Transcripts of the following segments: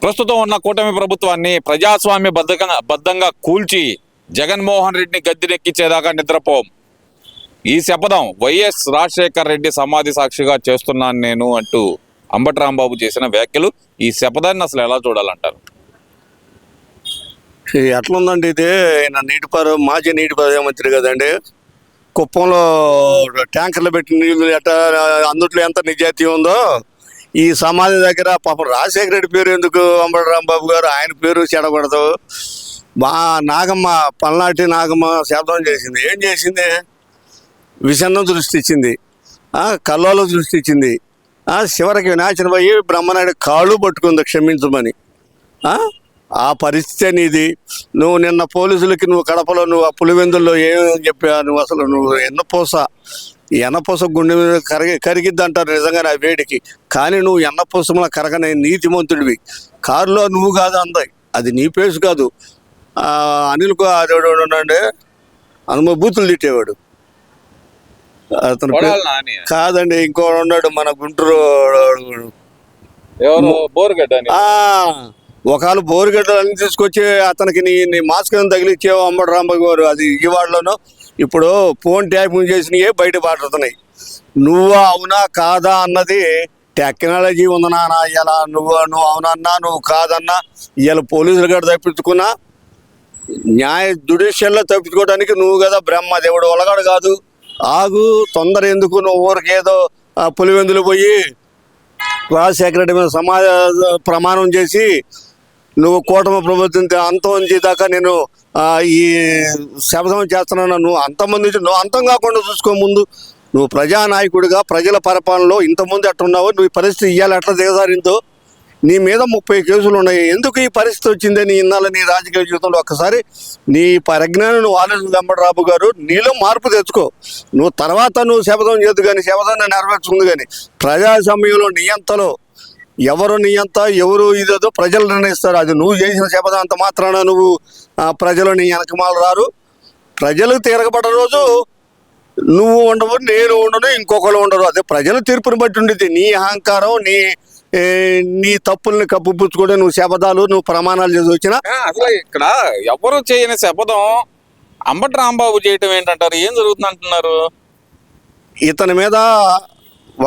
ప్రస్తుతం ఉన్న కూటమి ప్రభుత్వాన్ని ప్రజాస్వామ్య బద్ధంగా కూల్చి జగన్మోహన్ రెడ్డిని గద్దెనెక్కించేదాకా నిద్రపోం. ఈ శపథం వైఎస్ రాజశేఖర్ రెడ్డి సమాధి సాక్షిగా చేస్తున్నాను నేను అంటూ అంబటి రాంబాబు చేసిన వ్యాఖ్యలు ఈ శపథాన్ని అసలు ఎలా చూడాలంటారు? ఎట్లుందండి ఇది? మాజీ నీటిపారుదల మంత్రి కదండి. కుప్పంలో ట్యాంకర్లు పెట్టి నీళ్లు అందుట్లో ఎంత నిజాయితీ ఉందో ఈ సమాధి దగ్గర పాపం రాజశేఖర రెడ్డి పేరు ఎందుకు అంబటి రాంబాబు గారు ఆయన పేరు చెడకూడదు. మా నాగమ్మ పల్నాటి నాగమ్మ శబ్దం చేసింది. ఏం చేసింది? విషన్నం సృష్టించింది, కల్లోలు సృష్టించింది. చివరికి వినాశనం అయ్యి బ్రహ్మనాయుడు కాళ్ళు పట్టుకుంది క్షమించమని. ఆ పరిస్థితి నీది. నువ్వు నిన్న పోలీసులకి నువ్వు కడపలో నువ్వు ఆ పులివెందుల్లో ఏమని చెప్పా? నువ్వు అసలు నువ్వు ఎన్నపూస గుండె మీద కరిగిద్ది అంటారు నిజంగా ఆ వేడికి. కానీ నువ్వు ఎన్నపూసంలో కరగని నీతిమంతుడివి. కారులో నువ్వు కాదు అందాయి, అది నీ పేసు కాదు. అనిల్ అదేవాడు అనుమో బూతులు తిట్టేవాడు అతను కాదండి, ఇంకోడు ఉన్నాడు మన గుంటూరు ఒకళ్ళు బోరుగడ్డలన్నీ తీసుకొచ్చి అతనికి నీ మాస్క్ తగిలిచ్చేవో అంబటి రాంబాబు గారు. అది విజయవాడలోనూ ఇప్పుడు ఫోన్ ట్యాపింగ్ చేసినవి బయట పడుతున్నాయి. నువ్వు అవునా కాదా అన్నది టెక్నాలజీ ఉంది నాన్న. ఇలా నువ్వు అవునన్నా నువ్వు కాదన్నా ఇవాళ పోలీసులు గడ తప్పించుకున్నా జ్యుడిషియల్లో తప్పించుకోవడానికి నువ్వు కదా బ్రహ్మదేవుడు ఒలగాడు కాదు. ఆగు, తొందర ఎందుకు? నువ్వు ఊరికేదో పులివెందులు పోయి రాజశేఖర రెడ్డి మీద సమాజ ప్రమాణం చేసి నువ్వు కూటమి ప్రభుత్వం అంతం చేదాకా నేను ఈ శపథం చేస్తున్నాను. నువ్వు అంతం కాకుండా చూసుకో. ముందు నువ్వు ప్రజానాయకుడిగా ప్రజల పరిపాలనలో ఇంతకుముందు ఎట్టున్నావు, నువ్వు ఈ పరిస్థితి ఇవ్వాలి ఎట్లా దిగజారిందో. నీ మీద 30 కేసులు ఉన్నాయి. ఎందుకు ఈ పరిస్థితి వచ్చిందని ఇన్నాళ్ళ నీ రాజకీయ జీవితంలో ఒక్కసారి నీ పరిజ్ఞానం నువ్వు ఆలోచన అంబటి రాంబాబు గారు నీలో మార్పు తెచ్చుకో. నువ్వు తర్వాత నువ్వు శపథం చేయదు కానీ శపథాన్ని నెరవేర్చుకుంది. కానీ ప్రజాస్వామ్యంలో నియంతలో ఎవరు నియంత ఎవరు ఇదేదో ప్రజలు నిర్ణయిస్తారు. అది నువ్వు చేసిన శపథం అంత మాత్రాన నువ్వు ప్రజలు నీ వెనకమాల రారు. ప్రజలకు తిరగబడ్డ రోజు నువ్వు ఉండవు, నేను ఉండను, ఇంకొకరు ఉండరు. అదే ప్రజల తీర్పుని బట్టి ఉండేది. నీ అహంకారం నీ తప్పుల్ని కప్పుపుచ్చుకోవడం నువ్వు శపథాలు నువ్వు ప్రమాణాలు చేసి వచ్చినా అసలు ఇక్కడ ఎవరు చేయని శపథం అంబటి రాంబాబు చేయటం ఏంటంటారు? ఏం జరుగుతుంది అంటున్నారు? ఇతని మీద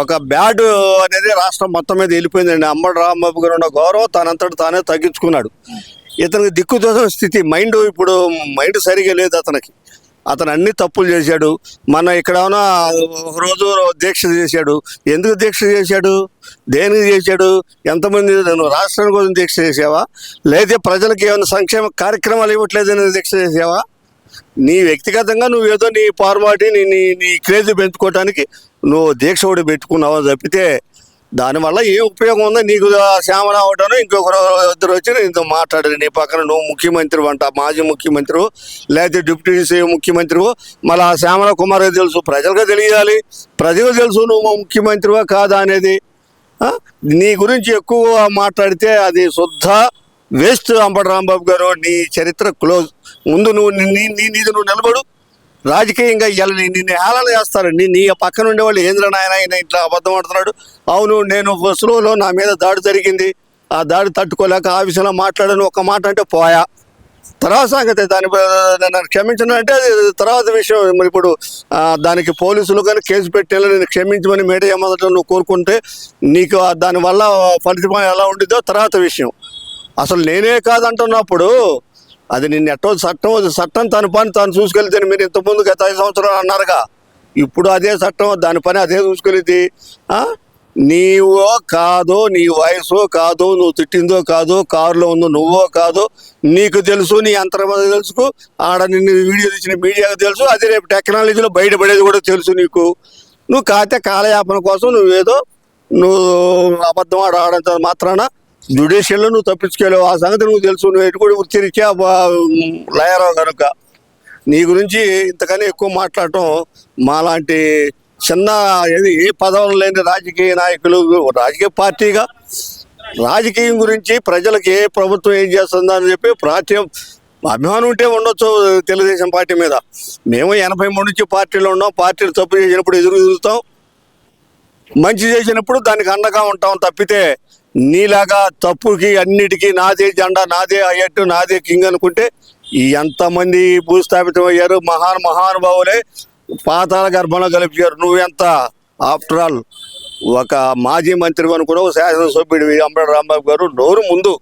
ఒక బ్యాడ్ అనేది రాష్ట్రం మొత్తం మీద వెళ్ళిపోయిందండి. అంబటి రాంబాబు గారు ఉన్న గౌరవం తనంతటి తానే తగ్గించుకున్నాడు. ఇతనికి దిక్కుదోసిన స్థితి, ఇప్పుడు మైండ్ సరిగా లేదు అతనికి. అతను అన్ని తప్పులు చేశాడు. మన ఇక్కడ ఒకరోజు దీక్ష చేశాడు. ఎందుకు దీక్ష చేశాడు? దేనికి చేశాడు? ఎంతమంది? నువ్వు రాష్ట్రం కోసం దీక్ష చేసావా? లేదా ప్రజలకు ఏమైనా సంక్షేమ కార్యక్రమాలు ఇవ్వట్లేదని దీక్ష చేసావా? నీ వ్యక్తిగతంగా నువ్వేదో నీ ఫార్మాలిటీ నీ క్రేజ్ పెంచుకోవటానికి నువ్వు దీక్ష కూడా పెట్టుకున్నావా తప్పితే దానివల్ల ఏం ఉపయోగం ఉందో? నీకు శ్యామల అవటాను ఇంకొకరు ఇద్దరు వచ్చి నీతో మాట్లాడారు. నీ పక్కన నువ్వు ముఖ్యమంత్రి అంట, మాజీ ముఖ్యమంత్రి లేకపోతే డిప్యూటీ ముఖ్యమంత్రి, మళ్ళీ ఆ శ్యామల కుమార్ తెలుసు, ప్రజలకు తెలియాలి. ప్రజలకు తెలుసు నువ్వు ముఖ్యమంత్రివా కాదా అనేది. నీ గురించి ఎక్కువ మాట్లాడితే అది శుద్ధ వేస్ట్. అంబటి రాంబాబు గారు నీ చరిత్ర క్లోజ్. ముందు నీది నువ్వు నిలబడు. రాజకీయంగా నిన్ను హేళన చేస్తారు. నీ పక్కన ఉండేవాళ్ళు ఏంద్ర నాయన ఆయన ఇట్లా అబద్ధం ఆడుతున్నాడు. అవును, నేను బస్సులో నా మీద దాడి జరిగింది, ఆ దాడి తట్టుకోలేక ఆ విషయంలో మాట్లాడాను, ఒక మాట అంటే పోయా. తర్వాత సంగతి దాని నన్ను క్షమించడం అంటే అది తర్వాత విషయం. మరి ఇప్పుడు దానికి పోలీసులు కానీ కేసు పెట్టేలా నేను క్షమించమని మీడియా మొదట నువ్వు కోరుకుంటే నీకు దానివల్ల ఫలితం ఎలా ఉండిద్దో తర్వాత విషయం. అసలు నేనే కాదంటున్నప్పుడు అది నిన్న ఎట్టో చట్టం తన పని తాను చూసుకెళ్తే మీరు ఇంతకుముందు గత 5 సంవత్సరాలు అన్నారుగా, ఇప్పుడు అదే చట్టం దాని పని అదే చూసుకెళ్ళిద్ది. నీవో కాదో, నీ వయసు కాదు, నువ్వు తిట్టిందో కాదు, కారులో ఉందో నువ్వో కాదు, నీకు తెలుసు, నీ అంతర్మత తెలుసు, ఆడ నిన్ను వీడియో తెచ్చిన మీడియాకు తెలుసు, అది రేపు టెక్నాలజీలో బయటపడేది కూడా తెలుసు నీకు. నువ్వు కాతే కాలయాపన కోసం నువ్వు అబద్ధం ఆడంత మాత్రాన జ్యుడిషియల్లో నువ్వు తప్పించుకోలేవు. ఆ సంగతి నువ్వు తెలుసు. నువ్వు ఎటు కూడా వృత్తిరీత్యా లాయరావు కనుక నీ గురించి ఇంతకన్నా ఎక్కువ మాట్లాడటం మాలాంటి చిన్న ఏ పదవులు లేని రాజకీయ నాయకులు, రాజకీయ పార్టీగా రాజకీయం గురించి ప్రజలకు ఏ ప్రభుత్వం ఏం చేస్తుందని చెప్పి అభిమానం ఉంటే ఉండొచ్చు తెలుగుదేశం పార్టీ మీద. మేము 83 నుంచి పార్టీలో ఉన్నాం. పార్టీలు తప్పు చేసినప్పుడు ఎదురుతాం, మంచి చేసినప్పుడు దానికి అండగా ఉంటాం తప్పితే నీలాగా తప్పుకి అన్నిటికీ నాదే జెండా, నాదే అయ్యట్టు, నాదే కింగ్ అనుకుంటే ఎంతమంది భూస్థాపితం అయ్యారు, మహానుభావులే పాతాళ గర్భంలో కలిపారు. నువ్వెంత ఆఫ్టర్ ఆల్ ఒక మాజీ మంత్రి అనుకున్నావు, శాసనసభ్యుడివి అంబటి రాంబాబు గారు. నోరు ముందు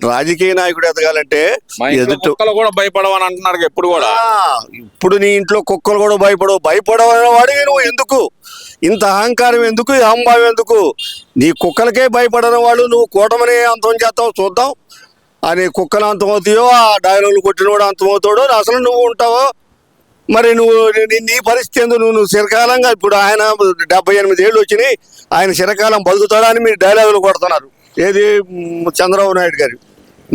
రాజకీయ నాయకుడు ఎదగాలంటే మా ఇంట్లో ఎదుటి కుక్కలు కూడా భయపడవని అంటున్నాడు ఎప్పుడు కూడా. ఇప్పుడు నీ ఇంట్లో కుక్కలు కూడా భయపడవనే వాడివి నువ్వు. ఎందుకు ఇంత అహంకారం, ఎందుకు ఈ అహంభావం ఎందుకు? నీ కుక్కలకే భయపడని వాళ్ళు నువ్వు కూటమిని అంతం చేస్తావు చూద్దాం అని. కుక్కలు అంతమవుతాయో, ఆ డైలాగులు కొట్టిన వాడు అంతమవుతాడో, అసలు నువ్వు ఉంటావో. మరి నువ్వు నీ పరిస్థితి ఎందుకు? నువ్వు చిరకాలంగా ఇప్పుడు ఆయన 78 ఏళ్ళు వచ్చినాయి, ఆయన చిరకాలం బతుకుతాడా అని మీరు డైలాగులు కొడుతున్నారు. ఏది చంద్రబాబు నాయుడు గారు.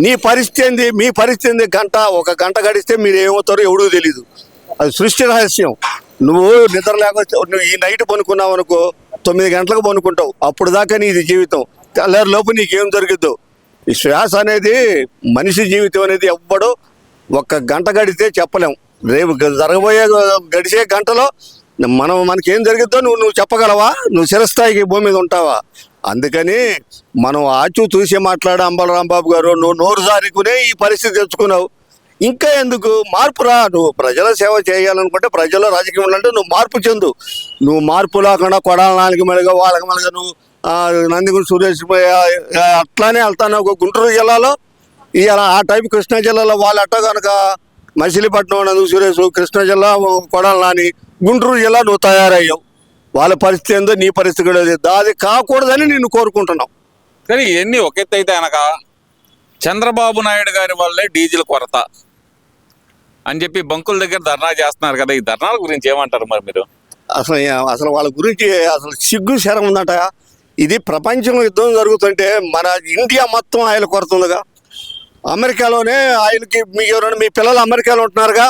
నీ పరిస్థితి ఏంది? మీ పరిస్థితి ఏంది? ఒక గంట గడిస్తే మీరు ఏమవుతారో ఎవడూ తెలీదు. అది సృష్టి రహస్యం. నువ్వు నిద్ర లేకపోతే నువ్వు ఈ నైట్ పనుకున్నావు అనుకో, 9 గంటలకు పనుకుంటావు. అప్పుడు దాకా నీది జీవితం. తెల్లారి లోపు నీకేం జరుగుద్దో. ఈ శ్వాస అనేది, మనిషి జీవితం అనేది ఎవ్వడో ఒక్క గంట గడితే చెప్పలేం. రేపు గడిచే గంటలో మనకేం జరిగిద్దో నువ్వు చెప్పగలవా? నువ్వు చిరస్థాయికి భూమి మీద ఉంటావా? అందుకని మనం ఆచూ చూసి మాట్లాడే అంబటి రాంబాబు గారు, నువ్వు నోరు జారుకునే ఈ పరిస్థితి తెచ్చుకున్నావు. ఇంకా ఎందుకు మార్పు రా? నువ్వు ప్రజల సేవ చేయాలనుకుంటే, ప్రజల రాజకీయం అంటే నువ్వు మార్పు చెందు. నువ్వు మార్పు లేకుండా కొడాల 4 మెలుగా వాళ్ళకి మెలుగా నువ్వు నందిగుంట సురేష్ అట్లానే వెళ్తాను. ఒక గుంటూరు జిల్లాలో ఇలా ఆ టైపు, కృష్ణా జిల్లాలో వాళ్ళు అట్ట కనుక మచిలీపట్నం నందుకు సురేష్, కృష్ణా జిల్లా కొడాల నాని, గుంటూరు జిల్లా నువ్వు తయారయ్యావు. వాళ్ళ పరిస్థితి ఏందో నీ పరిస్థితి కూడా అది కాకూడదని నిన్ను కోరుకుంటున్నావు. కానీ ఇవన్నీ ఒక ఎత్తు అయితే అనక చంద్రబాబు నాయుడు గారి వల్లే డీజిల్ కొరత అని చెప్పి బంకుల దగ్గర ధర్నా చేస్తున్నారు కదా. ఈ ధర్నాల గురించి ఏమంటారు మరి మీరు? అసలు వాళ్ళ గురించి అసలు సిగ్గు శరం ఉందట. ఇది ప్రపంచం యుద్ధం జరుగుతుంటే మన ఇండియా మొత్తం ఆయిల్ కొరత ఉందిగా. అమెరికాలోనే ఆయిల్కి మీ పిల్లలు అమెరికాలో ఉంటున్నారుగా.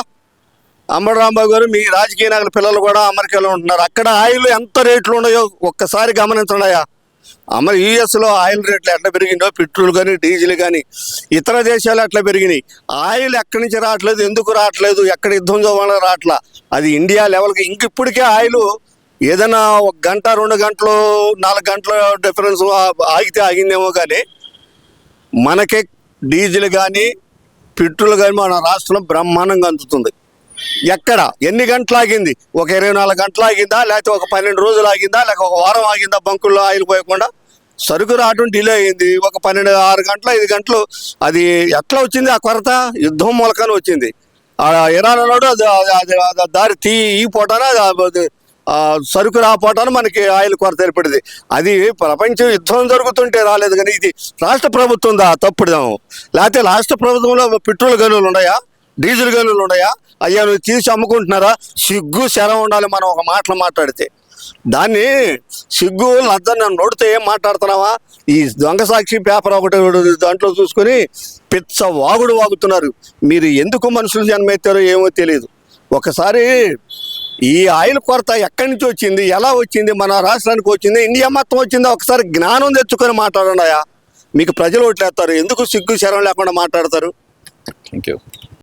అంబటి రాంబాబు గారు, మీ రాజకీయ నాయకుల పిల్లలు కూడా అమెరికాలో ఉంటున్నారు. అక్కడ ఆయిల్ ఎంత రేట్లు ఉన్నాయో ఒక్కసారి గమనించండియా. యుఎస్లో ఆయిల్ రేట్లు ఎట్లా పెరిగిందో, పెట్రోల్ కానీ డీజిల్ కానీ, ఇతర దేశాలు ఎట్లా పెరిగినాయి. ఆయిల్ ఎక్కడి నుంచి రావట్లేదు, ఎందుకు రావట్లేదు, ఎక్కడ యుద్ధం వల్ల రావట్లా. అది ఇండియా లెవెల్కి. ఇప్పటికే ఆయిల్ ఏదైనా 1 గంట 2 గంటలు 4 గంటల డిఫరెన్స్ ఆగితే ఆగిందేమో, కానీ మనకే డీజిల్ కానీ పెట్రోల్ కానీ మన రాష్ట్రంలో బ్రహ్మాండంగా అందుతుంది. ఎక్కడ ఎన్ని గంటలు ఆగింది? ఒక 24 గంటలు ఆగిందా, లేకపోతే ఒక 12 రోజులు ఆగిందా, లేక ఒక వారం ఆగిందా? బంకుల్లో ఆయిల్ పోయకుండా సరుకు రావడం డిలే అయింది. ఒక 6 గంటలు 5 గంటలు. అది ఎట్లా వచ్చింది ఆ కొరత? యుద్ధం మూలకాన్ని వచ్చింది. ఇరాన్ అన్నాడు అది దారి ఈ పోటాన సరుకు రాపోటాన మనకి ఆయిల్ కొరత ఏర్పడింది. అది ప్రపంచం యుద్ధం జరుగుతుంటే రాలేదు. కానీ ఇది రాష్ట్ర ప్రభుత్వం తప్పుడుదాము. లేకపోతే రాష్ట్ర ప్రభుత్వంలో పెట్రోల్ గనులు ఉన్నాయా, డీజిల్ గనులు ఉన్నాయా? అయ్యా నువ్వు తీసి అమ్ముకుంటున్నారా? సిగ్గు శరం ఉండాలి మనం ఒక మాటలు మాట్లాడితే. దాన్ని సిగ్గు లద్దన్న నోడితే ఏం మాట్లాడుతున్నావా? ఈ దొంగ సాక్షి పేపర్ ఒకటి దాంట్లో చూసుకొని పిచ్చ వాగుడు వాగుతున్నారు. మీరు ఎందుకు మనుషులు జన్మెత్తారో ఏమో తెలియదు. ఒకసారి ఈ ఆయిల్ కొరత ఎక్కడి నుంచి వచ్చింది, ఎలా వచ్చింది, మన రాష్ట్రానికి వచ్చింది, ఇండియా మొత్తం వచ్చిందా? ఒకసారి జ్ఞానం తెచ్చుకొని మాట్లాడండియా. మీకు ప్రజలు ఓట్లేస్తారు. ఎందుకు సిగ్గు శరం లేకుండా మాట్లాడతారు? Thank you.